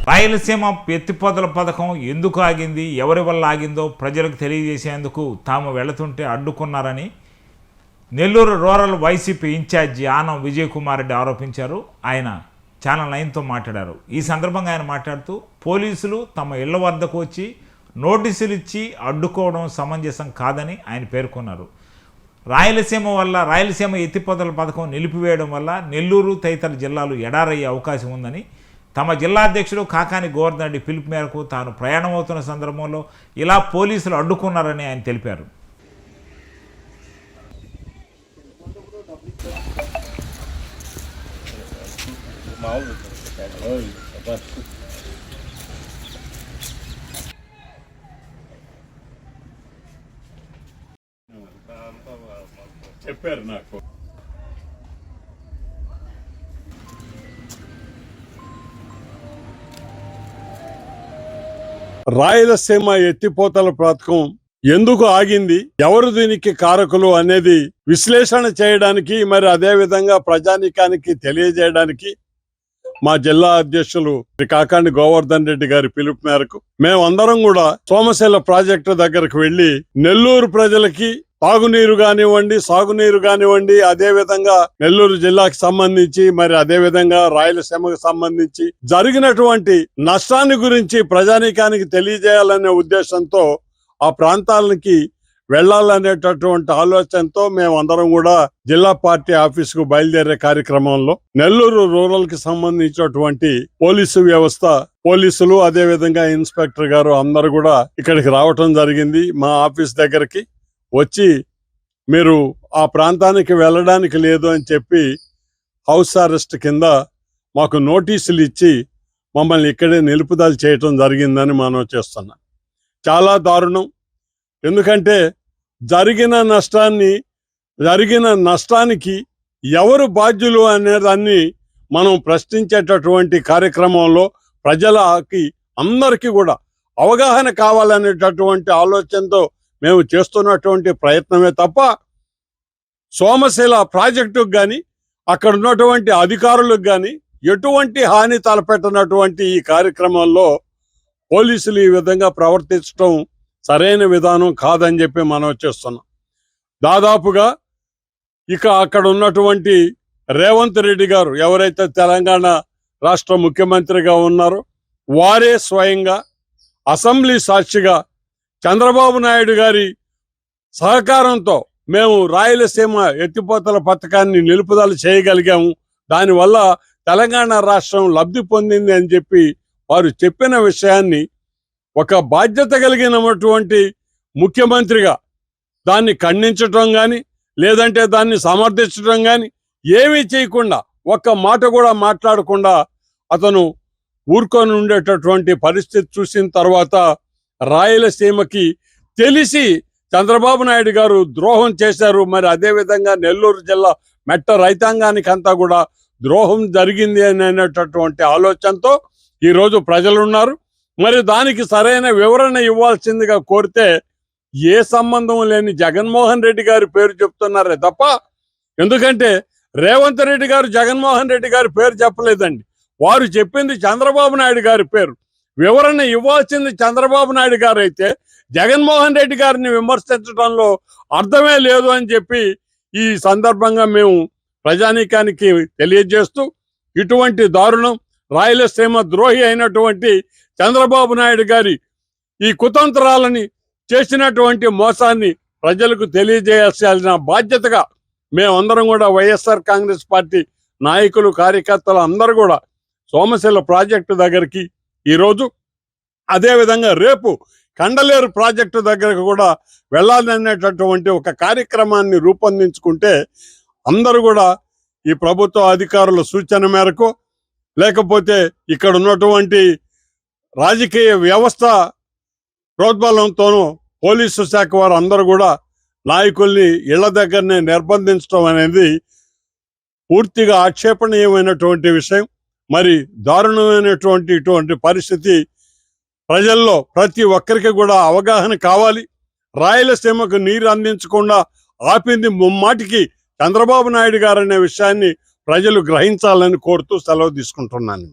రాయలసీమ ఎత్తిపోతల పథకం ఎందుకు ఆగింది, ఎవరి వల్ల ఆగిందో ప్రజలకు తెలియజేసేందుకు తాము వెళుతుంటే అడ్డుకున్నారని Nellore rural YCP incharge Anam Vijay Kumar Reddy ఆరోపించారు. ఆయన ఛానల్ 9తో మాట్లాడారు. ఈ సందర్భంగా ఆయన మాట్లాడుతూ పోలీసులు తమ ఇళ్ల వద్దకు వచ్చి నోటీసులు ఇచ్చి అడ్డుకోవడం సమంజసం కాదని ఆయన పేర్కొన్నారు. రాయలసీమ ఎత్తిపోతల పథకం నిలిపివేయడం వల్ల నెల్లూరు తదితర జిల్లాలు ఎడారయ్యే అవకాశం ఉందని, తమ జిల్లా అధ్యక్షుడు కాకాని గోవర్ధన్ రెడ్డి పిలుపు మేరకు తాను ప్రయాణమవుతున్న సందర్భంలో ఇలా పోలీసులు అడ్డుకున్నారని ఆయన తెలిపారు. చెప్పారు నాకు. రాయలసీమ ఎత్తిపోతల పథకం ఎందుకు ఆగింది, ఎవరు దీనికి కారకులు అనేది విశ్లేషణ చేయడానికి, మరి అదే విధంగా ప్రజానీకానికి తెలియజేయడానికి మా జిల్లా అధ్యక్షులు కాకాని గోవర్ధన్ రెడ్డి గారి పిలుపు మేరకు మేమందరం కూడా సోమశిల ప్రాజెక్టు దగ్గరకు వెళ్లి నెల్లూరు ప్రజలకి తాగునీరు కానివ్వండి, సాగునీరు కానివ్వండి, అదే విధంగా నెల్లూరు జిల్లాకి సంబంధించి మరి అదే విధంగా రాయలసీమకు సంబంధించి జరిగినటువంటి నష్టాన్ని గురించి ప్రజానీకానికి తెలియజేయాలనే ఉద్దేశంతో ఆ ప్రాంతాలకి వెళ్లాలనేటటువంటి ఆలోచనతో మేమందరం కూడా జిల్లా పార్టీ ఆఫీస్ కు బయలుదేరే కార్యక్రమంలో నెల్లూరు రూరల్ కి సంబంధించినటువంటి పోలీసు వ్యవస్థ, పోలీసులు అదే విధంగా ఇన్స్పెక్టర్ గారు అందరు కూడా ఇక్కడికి రావటం జరిగింది. మా ఆఫీస్ దగ్గరికి వచ్చి మీరు ఆ ప్రాంతానికి వెళ్ళడానికి లేదు అని చెప్పి హౌస్ అరెస్ట్ కింద మాకు నోటీసులు ఇచ్చి మమ్మల్ని ఇక్కడే నిలుపుదల చేయటం జరిగిందని మనం చేస్తున్నాం. చాలా దారుణం. ఎందుకంటే జరిగిన నష్టానికి ఎవరు బాధ్యులు అనేదాన్ని మనం ప్రశ్నించేటటువంటి కార్యక్రమంలో ప్రజలకి అందరికీ కూడా అవగాహన కావాలనేటటువంటి ఆలోచనతో మేము చేస్తున్నటువంటి ప్రయత్నమే తప్ప సోమశిల ప్రాజెక్టుకు కానీ అక్కడ ఉన్నటువంటి అధికారులకు కానీ ఎటువంటి హాని తలపెట్టినటువంటి ఈ కార్యక్రమంలో పోలీసులు ఈ విధంగా ప్రవర్తించడం సరైన విధానం కాదని చెప్పి మనం చేస్తున్నాం. దాదాపుగా ఇక అక్కడ ఉన్నటువంటి రేవంత్ రెడ్డి గారు ఎవరైతే తెలంగాణ రాష్ట్ర ముఖ్యమంత్రిగా ఉన్నారో వారే స్వయంగా అసెంబ్లీ సాక్షిగా చంద్రబాబు నాయుడు గారి సహకారంతో మేము రాయలసీమ ఎత్తిపోతల పథకాన్ని నిలుపుదల చేయగలిగాము, దానివల్ల తెలంగాణ రాష్ట్రం లబ్ధి పొందింది అని చెప్పి వారు చెప్పిన విషయాన్ని ఒక బాధ్యత కలిగినటువంటి ముఖ్యమంత్రిగా దాన్ని ఖండించటం కానీ లేదంటే దాన్ని సమర్థించడం కానీ ఏమీ చేయకుండా ఒక్క మాట కూడా మాట్లాడకుండా అతను ఊరుకొని ఉండేటటువంటి పరిస్థితి చూసిన తర్వాత రాయలసీమకి తెలిసి చంద్రబాబు నాయుడు గారు ద్రోహం చేశారు. మరి అదేవిధంగా నెల్లూరు జిల్లా మెట్ట రైతాంగానికి అంతా కూడా ద్రోహం జరిగింది అనేటటువంటి ఆలోచనతో ఈరోజు ప్రజలున్నారు. మరి దానికి సరైన వివరణ ఇవ్వాల్సిందిగా కోరితే ఏ సంబంధం లేని జగన్మోహన్ రెడ్డి గారి పేరు చెప్తున్నారే తప్ప, ఎందుకంటే రేవంత్ రెడ్డి గారు జగన్మోహన్ రెడ్డి గారి పేరు చెప్పలేదండి. వారు చెప్పింది చంద్రబాబు నాయుడు గారి పేరు. వివరణ ఇవ్వాల్సింది చంద్రబాబు నాయుడు గారు అయితే జగన్మోహన్ రెడ్డి గారిని విమర్శించడంలో అర్థమే లేదు అని చెప్పి ఈ సందర్భంగా మేము ప్రజానీకానికి తెలియజేస్తూ, ఇటువంటి దారుణం రాయలసీమ ద్రోహి అయినటువంటి చంద్రబాబు నాయుడు గారి ఈ కుతంత్రాలని చేసినటువంటి మోసాన్ని ప్రజలకు తెలియజేయాల్సిన బాధ్యతగా మేమందరం కూడా వైఎస్ఆర్ కాంగ్రెస్ పార్టీ నాయకులు, కార్యకర్తలు అందరూ కూడా సోమశిల ప్రాజెక్టు దగ్గరికి ఈరోజు అదేవిధంగా రేపు కండలేరు ప్రాజెక్టు దగ్గరకు కూడా వెళ్ళాలనేటటువంటి ఒక కార్యక్రమాన్ని రూపొందించుకుంటే అందరూ కూడా ఈ ప్రభుత్వ అధికారుల సూచన మేరకు లేకపోతే ఇక్కడ ఉన్నటువంటి రాజకీయ వ్యవస్థ ప్రోద్బలంతోనూ పోలీసు శాఖ వారు అందరూ కూడా నాయకుల్ని ఇళ్ల దగ్గరనే నిర్బంధించడం అనేది పూర్తిగా ఆక్షేపణీయమైనటువంటి విషయం. మరి దారుణమైనటువంటి పరిస్థితి ప్రజల్లో ప్రతి ఒక్కరికి కూడా అవగాహన కావాలి. రాయలసీమకు నీరు అందించకుండా ఆపింది ముమ్మాటికి చంద్రబాబు నాయుడు గారు అనే విషయాన్ని ప్రజలు గ్రహించాలని కోరుతూ సెలవు తీసుకుంటున్నాను.